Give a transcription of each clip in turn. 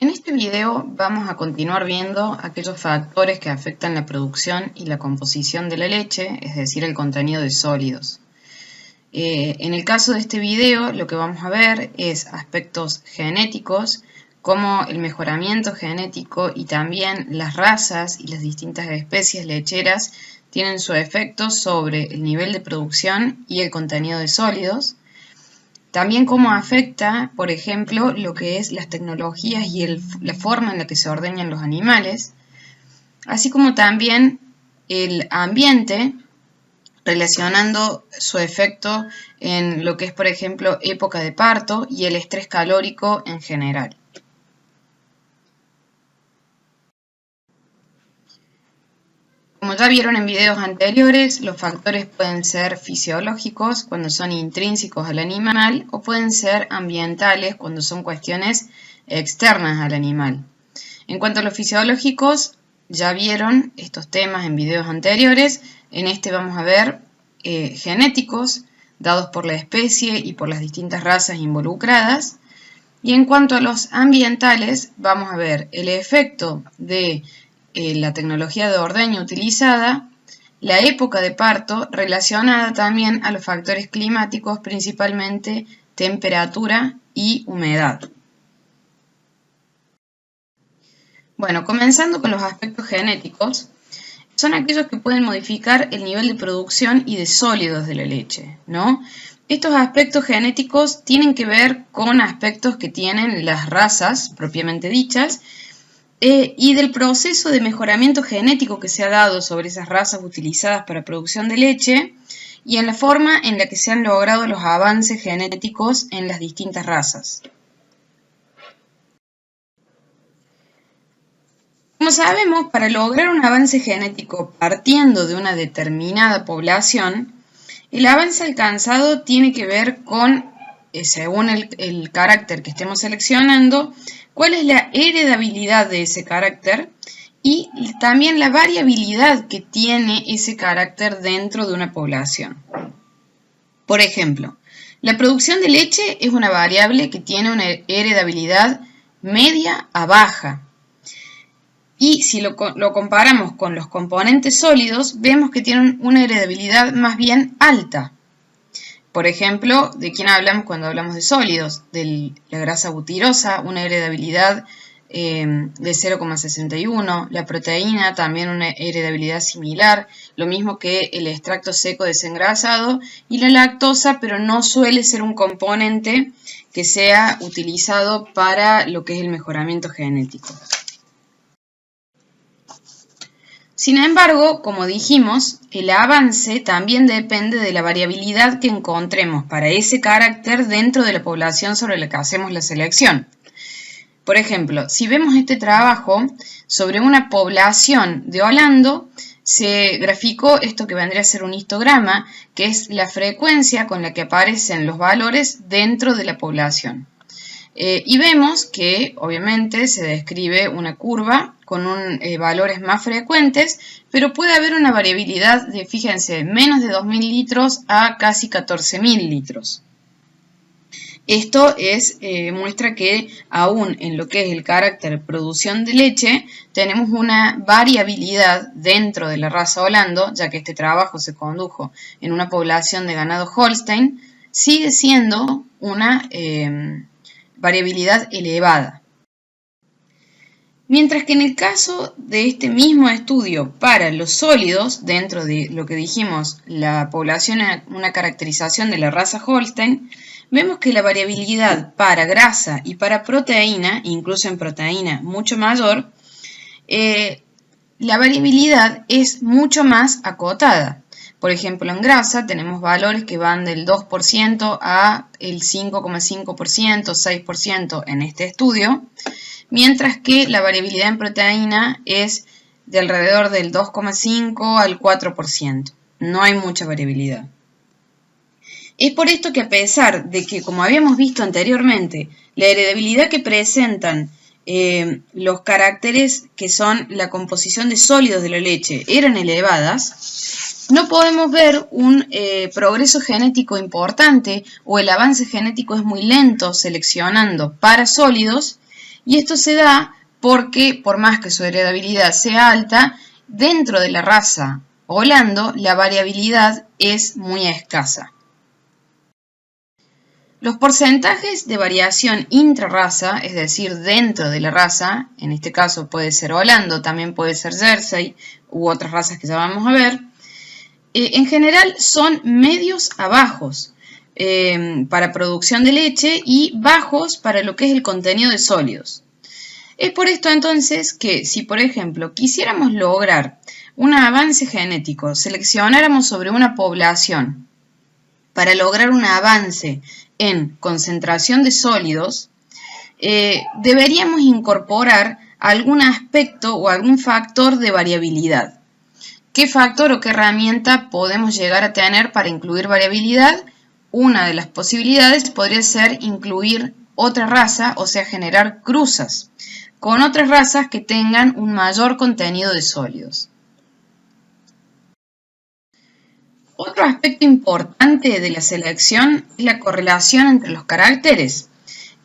En este video vamos a continuar viendo aquellos factores que afectan la producción y la composición de la leche, es decir, el contenido de sólidos. En el caso de este video lo que vamos a ver es aspectos genéticos, como el mejoramiento genético y también las razas y las distintas especies lecheras tienen su efecto sobre el nivel de producción y el contenido de sólidos. También cómo afecta, por ejemplo, lo que es las tecnologías y la forma en la que se ordeñan los animales, así como también el ambiente, relacionando su efecto en lo que es, por ejemplo, época de parto y el estrés calórico en general. Como ya vieron en videos anteriores, los factores pueden ser fisiológicos cuando son intrínsecos al animal o pueden ser ambientales cuando son cuestiones externas al animal. En cuanto a los fisiológicos, ya vieron estos temas en videos anteriores. En este vamos a ver genéticos dados por la especie y por las distintas razas involucradas. Y en cuanto a los ambientales, vamos a ver el efecto de la tecnología de ordeño utilizada, la época de parto relacionada también a los factores climáticos, principalmente temperatura y humedad. Bueno, comenzando con los aspectos genéticos, son aquellos que pueden modificar el nivel de producción y de sólidos de la leche, ¿no? Estos aspectos genéticos tienen que ver con aspectos que tienen las razas propiamente dichas, y del proceso de mejoramiento genético que se ha dado sobre esas razas utilizadas para producción de leche y en la forma en la que se han logrado los avances genéticos en las distintas razas. Como sabemos, para lograr un avance genético partiendo de una determinada población, el avance alcanzado tiene que ver con, según el carácter que estemos seleccionando, cuál es la heredabilidad de ese carácter y también la variabilidad que tiene ese carácter dentro de una población. Por ejemplo, la producción de leche es una variable que tiene una heredabilidad media a baja. Y si lo comparamos con los componentes sólidos, vemos que tienen una heredabilidad más bien alta. Por ejemplo, ¿de quién hablamos cuando hablamos de sólidos? De la grasa butirosa, una heredabilidad de 0,61, la proteína también una heredabilidad similar, lo mismo que el extracto seco desengrasado y la lactosa, pero no suele ser un componente que sea utilizado para lo que es el mejoramiento genético. Sin embargo, como dijimos, el avance también depende de la variabilidad que encontremos para ese carácter dentro de la población sobre la que hacemos la selección. Por ejemplo, si vemos este trabajo sobre una población de Holando, se graficó esto que vendría a ser un histograma, que es la frecuencia con la que aparecen los valores dentro de la población. Y vemos que obviamente se describe una curva con valores más frecuentes, pero puede haber una variabilidad de, fíjense, menos de 2.000 litros a casi 14.000 litros. Esto muestra que aún en lo que es el carácter de producción de leche, tenemos una variabilidad dentro de la raza Holando, ya que este trabajo se condujo en una población de ganado Holstein, sigue siendo una variabilidad elevada. Mientras que en el caso de este mismo estudio para los sólidos, dentro de lo que dijimos, la población, una caracterización de la raza Holstein, vemos que la variabilidad para grasa y para proteína, incluso en proteína mucho mayor, la variabilidad es mucho más acotada. Por ejemplo, en grasa tenemos valores que van del 2% a el 5,5%, 6% en este estudio, mientras que la variabilidad en proteína es de alrededor del 2,5 al 4%. No hay mucha variabilidad. Es por esto que a pesar de que, como habíamos visto anteriormente, la heredabilidad que presentan los caracteres que son la composición de sólidos de la leche eran elevadas, no podemos ver un progreso genético importante o el avance genético es muy lento seleccionando para sólidos Y esto se da porque, por más que su heredabilidad sea alta, dentro de la raza Holando la variabilidad es muy escasa. Los porcentajes de variación intrarraza, es decir, dentro de la raza, en este caso puede ser Holando, también puede ser Jersey u otras razas que ya vamos a ver, en general son medios a bajos para producción de leche y bajos para lo que es el contenido de sólidos. Es por esto entonces que si, por ejemplo, quisiéramos lograr un avance genético, seleccionáramos sobre una población para lograr un avance en concentración de sólidos, deberíamos incorporar algún aspecto o algún factor de variabilidad. ¿Qué factor o qué herramienta podemos llegar a tener para incluir variabilidad? Una de las posibilidades podría ser incluir otra raza, o sea, generar cruzas con otras razas que tengan un mayor contenido de sólidos. Otro aspecto importante de la selección es la correlación entre los caracteres.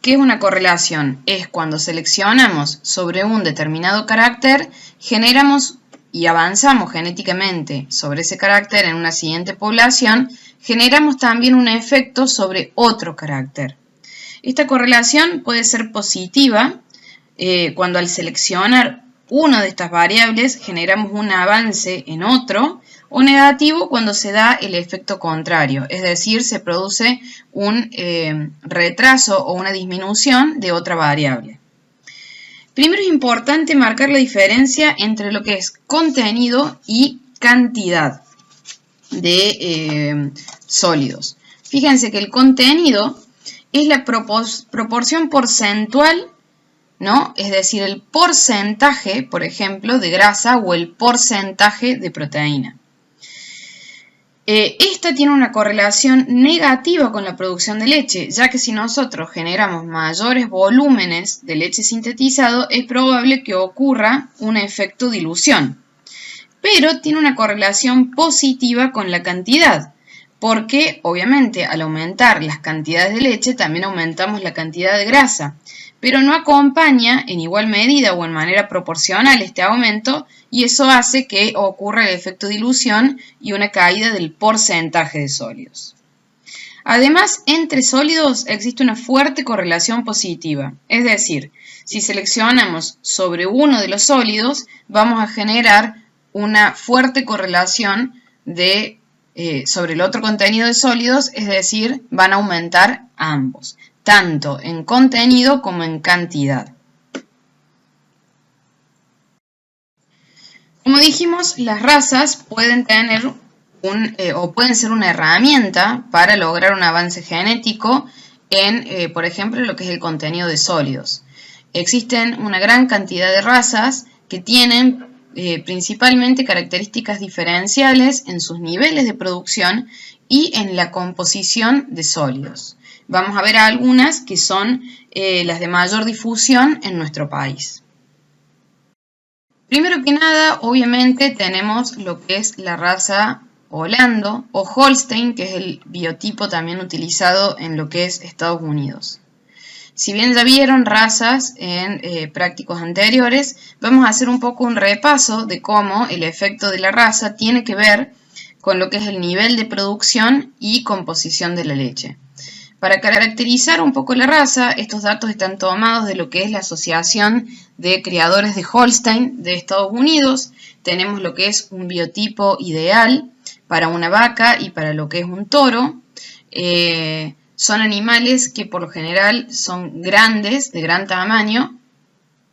¿Qué es una correlación? Es cuando seleccionamos sobre un determinado carácter, generamos y avanzamos genéticamente sobre ese carácter en una siguiente población, generamos también un efecto sobre otro carácter. Esta correlación puede ser positiva cuando al seleccionar una de estas variables generamos un avance en otro, o negativo cuando se da el efecto contrario, es decir, se produce un retraso o una disminución de otra variable. Primero es importante marcar la diferencia entre lo que es contenido y cantidad de sólidos. Fíjense que el contenido es la proporción porcentual, ¿no? Es decir, el porcentaje, por ejemplo, de grasa o el porcentaje de proteína. Esta tiene una correlación negativa con la producción de leche, ya que si nosotros generamos mayores volúmenes de leche sintetizado, es probable que ocurra un efecto dilución. Pero tiene una correlación positiva con la cantidad, porque obviamente al aumentar las cantidades de leche también aumentamos la cantidad de grasa, pero no acompaña en igual medida o en manera proporcional este aumento, y eso hace que ocurra el efecto dilución y una caída del porcentaje de sólidos. Además, entre sólidos existe una fuerte correlación positiva, es decir, si seleccionamos sobre uno de los sólidos, vamos a generar una fuerte correlación sobre el otro contenido de sólidos, es decir, van a aumentar ambos, tanto en contenido como en cantidad. Como dijimos, las razas pueden tener pueden ser una herramienta para lograr un avance genético en, por ejemplo, lo que es el contenido de sólidos. Existen una gran cantidad de razas que tienen principalmente características diferenciales en sus niveles de producción y en la composición de sólidos. Vamos a ver algunas que son las de mayor difusión en nuestro país. Primero que nada, obviamente, tenemos lo que es la raza Holando o Holstein, que es el biotipo también utilizado en lo que es Estados Unidos. Si bien ya vieron razas en prácticos anteriores, vamos a hacer un poco un repaso de cómo el efecto de la raza tiene que ver con lo que es el nivel de producción y composición de la leche. Para caracterizar un poco la raza, estos datos están tomados de lo que es la Asociación de Criadores de Holstein de Estados Unidos. Tenemos lo que es un biotipo ideal para una vaca y para lo que es un toro. Son animales que por lo general son grandes, de gran tamaño,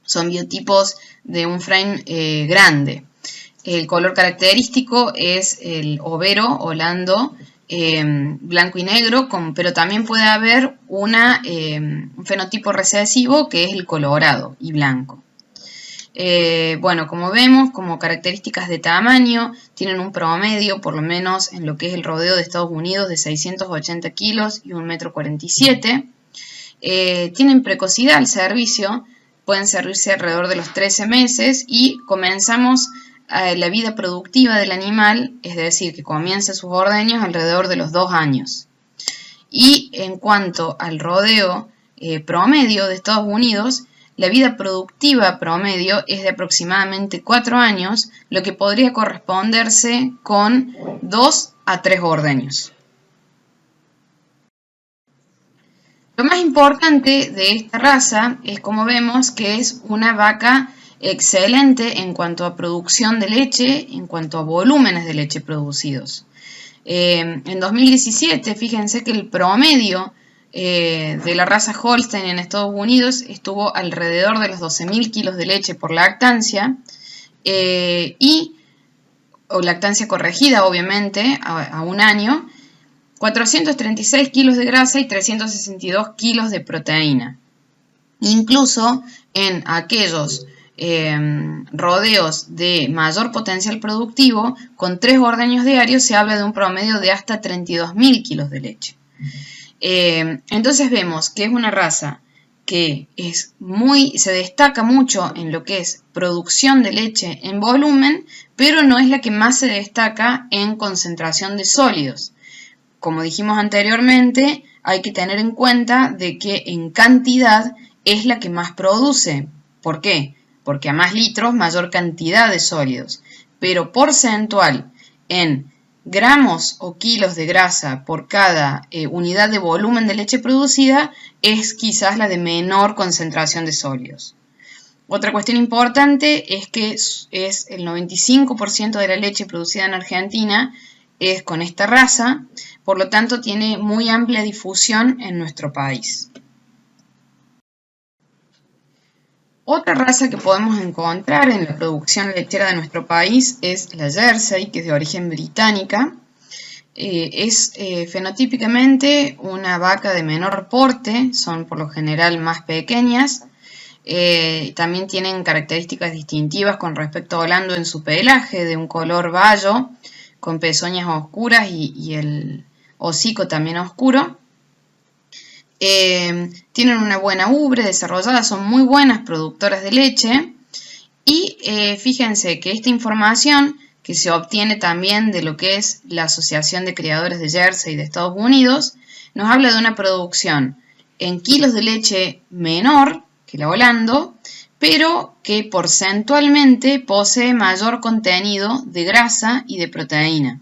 son biotipos de un frame grande. El color característico es el overo holando, blanco y negro, pero también puede haber un fenotipo recesivo que es el colorado y blanco. Bueno, como vemos, como características de tamaño, tienen un promedio, por lo menos en lo que es el rodeo de Estados Unidos, de 680 kilos y 1,47 m. Tienen precocidad al servicio, pueden servirse alrededor de los 13 meses y comenzamos la vida productiva del animal, es decir, que comienza sus ordeños alrededor de los 2 años. Y en cuanto al rodeo promedio de Estados Unidos, la vida productiva promedio es de aproximadamente 4 años, lo que podría corresponderse con 2 a 3 ordeños. Lo más importante de esta raza es, como vemos, que es una vaca excelente en cuanto a producción de leche, en cuanto a volúmenes de leche producidos. En 2017, fíjense que el promedio de la raza Holstein en Estados Unidos estuvo alrededor de los 12.000 kilos de leche por lactancia, o lactancia corregida, obviamente, a un año, 436 kilos de grasa y 362 kilos de proteína. Incluso en aquellos rodeos de mayor potencial productivo, con 3 ordeños diarios se habla de un promedio de hasta 32.000 kilos de leche. Entonces vemos que es una raza que se destaca mucho en lo que es producción de leche en volumen, pero no es la que más se destaca en concentración de sólidos. Como dijimos anteriormente, hay que tener en cuenta de que en cantidad es la que más produce. ¿Por qué? Porque a más litros, mayor cantidad de sólidos. Pero porcentual en gramos o kilos de grasa por cada unidad de volumen de leche producida es quizás la de menor concentración de sólidos. Otra cuestión importante es que es el 95% de la leche producida en Argentina es con esta raza, por lo tanto tiene muy amplia difusión en nuestro país. Otra raza que podemos encontrar en la producción lechera de nuestro país es la Jersey, que es de origen británica. Es fenotípicamente una vaca de menor porte, son por lo general más pequeñas. También tienen características distintivas con respecto a Holando en su pelaje, de un color bayo, con pezoñas oscuras y el hocico también oscuro. Tienen una buena ubre desarrollada, son muy buenas productoras de leche y fíjense que esta información que se obtiene también de lo que es la Asociación de Criadores de Jersey de Estados Unidos nos habla de una producción en kilos de leche menor que la Holando, pero que porcentualmente posee mayor contenido de grasa y de proteína.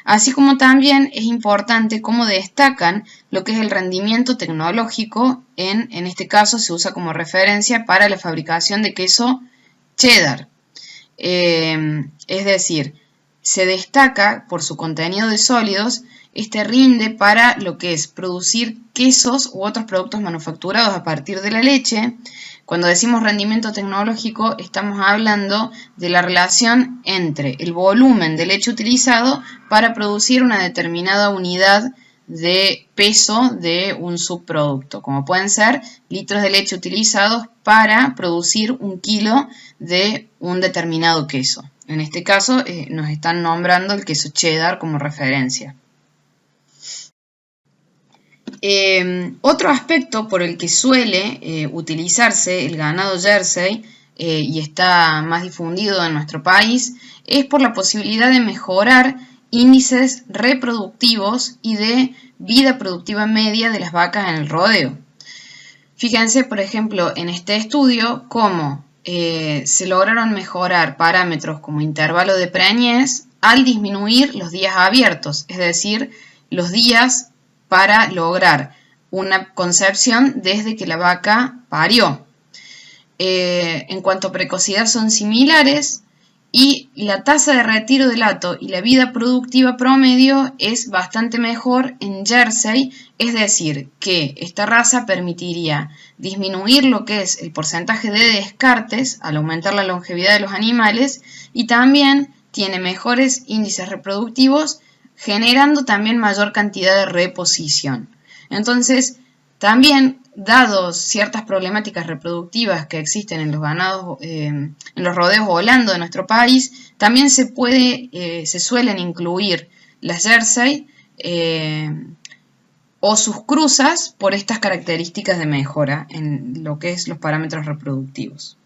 Así como también es importante cómo destacan lo que es el rendimiento tecnológico, en este caso se usa como referencia para la fabricación de queso cheddar. Es decir, se destaca por su contenido de sólidos, este rinde para lo que es producir quesos u otros productos manufacturados a partir de la leche. Cuando decimos rendimiento tecnológico, estamos hablando de la relación entre el volumen de leche utilizado para producir una determinada unidad de peso de un subproducto, como pueden ser litros de leche utilizados para producir 1 kilo de un determinado queso. En este caso nos están nombrando el queso cheddar como referencia. Otro aspecto por el que suele utilizarse el ganado Jersey y está más difundido en nuestro país es por la posibilidad de mejorar índices reproductivos y de vida productiva media de las vacas en el rodeo. Fíjense, por ejemplo, en este estudio cómo se lograron mejorar parámetros como intervalo de preñez al disminuir los días abiertos, es decir, los días para lograr una concepción desde que la vaca parió. En cuanto a precocidad son similares y la tasa de retiro del hato y la vida productiva promedio es bastante mejor en Jersey, es decir, que esta raza permitiría disminuir lo que es el porcentaje de descartes al aumentar la longevidad de los animales y también tiene mejores índices reproductivos, generando también mayor cantidad de reposición. Entonces, también, dados ciertas problemáticas reproductivas que existen en los ganados, en los rodeos Holando de nuestro país, también se suelen incluir las Jersey o sus cruzas por estas características de mejora en lo que es los parámetros reproductivos.